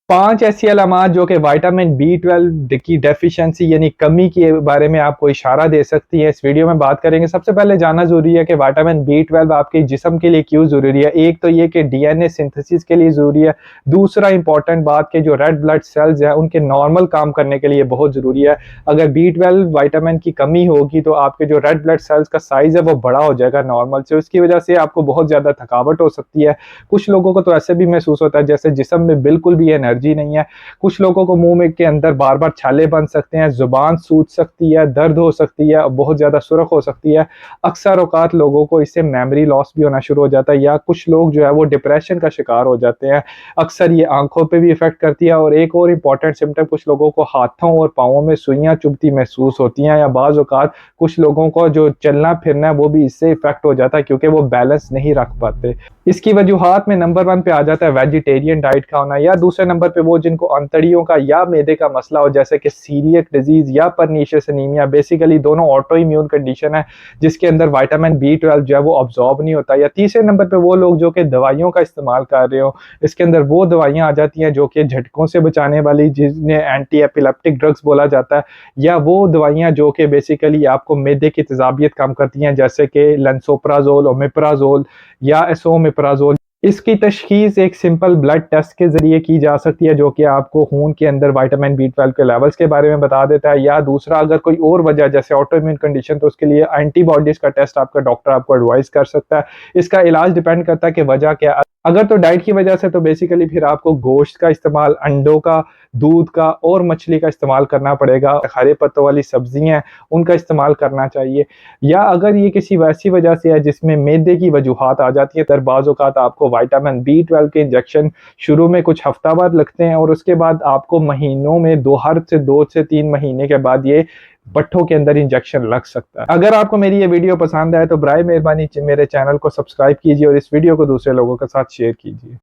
5 ऐसी अलामात जो कि विटामिन बी 12 की डेफिशिएंसी यानी कमी के बारे में आपको इशारा दे सकती है। इस वीडियो में बात करेंगे। सबसे पहले जानना ज़रूरी है कि विटामिन बी 12 आपके जिस्म के लिए क्यों ज़रूरी है। एक तो ये कि डीएनए सिंथेसिस के लिए ज़रूरी है। दूसरा इंपॉर्टेंट बात कि जो रेड ब्लड सेल्स हैं उनके नॉर्मल काम करने के लिए बहुत ज़रूरी है। अगर बी 12 विटामिन की कमी होगी तो आपके जो रेड ब्लड सेल्स का साइज़ है वो बड़ा हो जाएगा नॉर्मल से। उसकी वजह से आपको बहुत ज़्यादा थकावट हो सकती है। कुछ लोगों को तो ऐसे भी महसूस होता है जैसे जिस्म में बिल्कुल भी एनर्जी नहीं है। कुछ लोगों को मुंह में के अंदर बार बार छाले बन सकते हैं, जुबान सूज सकती है, दर्द हो सकती है, बहुत ज़्यादा सुरख हो सकती है। अक्सर औकात लोगों को इससे मेमोरी लॉस भी होना शुरू हो जाता है या कुछ लोग जो है वो डिप्रेशन का शिकार हो जाते हैं। अक्सर ये आंखों पे भी इफेक्ट करती है और एक और इम्पॉर्टेंट सिम्टम कुछ लोगों को हाथों और पाँवों में सुइयां चुभती महसूस होती हैं या बाज़ औकात कुछ लोगों को जो चलना फिरना है वो भी इससे इफेक्ट हो जाता है क्योंकि वो बैलेंस नहीं रख पाते। इसकी वजूहात में नंबर 1 पे आ जाता है वेजिटेरियन डाइट का होना या दूसरे नंबर पे वो जिनको अंतड़ियों का या मैदे का मसला हो जैसे कि सीलिएक डिजीज या परनीशियस एनीमिया। बेसिकली दोनों ऑटो इम्यून कंडीशन है जिसके अंदर विटामिन बी 12 जो है वो ऑब्जॉर्ब नहीं होता। या तीसरे नंबर पे वो लोग जो कि दवाइयों का इस्तेमाल कर रहे हो, इसके अंदर वो दवाइयां आ जाती हैं जो कि झटकों से बचाने वाली जिन्हें एंटी एपिलेप्टिक ड्रग्स बोला जाता है, या वो दवाइयां जो कि बेसिकली आपको मैदे की तेजाबियत कम करती हैं जैसे कि लेंसोप्राजोल, ओमेप्राजोल या एसोमेप्राजोल। इसकी तशखीस एक सिंपल ब्लड टेस्ट के ज़रिए की जा सकती है जो कि आपको खून के अंदर विटामिन बी 12 के लेवल्स के बारे में बता देता है। या दूसरा अगर कोई और वजह जैसे ऑटो इम्यून कंडीशन तो उसके लिए एंटीबॉडीज़ का टेस्ट आपका डॉक्टर आपको एडवाइस कर सकता है। इसका इलाज डिपेंड करता है कि वजह क्या है। अगर तो डाइट की वजह से तो बेसिकली फिर आपको गोश्त का इस्तेमाल, अंडों का, दूध का और मछली का इस्तेमाल करना पड़ेगा। हरे पत्तों वाली सब्जियां हैं उनका इस्तेमाल करना चाहिए। या अगर ये किसी वैसी वजह से है जिसमें मैदे की वजूहात आ जाती है तो बाज़ औक़ात आपको विटामिन बी 12 के इंजेक्शन शुरू में कुछ हफ्तावार लगते हैं और उसके बाद आपको महीनों में 2 से 3 महीने के बाद ये पट्ठों के अंदर इंजेक्शन लग सकता है। अगर आपको मेरी ये वीडियो पसंद आए तो बराए मेहरबानी मेरे चैनल को सब्सक्राइब कीजिए और इस वीडियो को दूसरे लोगों के साथ शेयर कीजिए।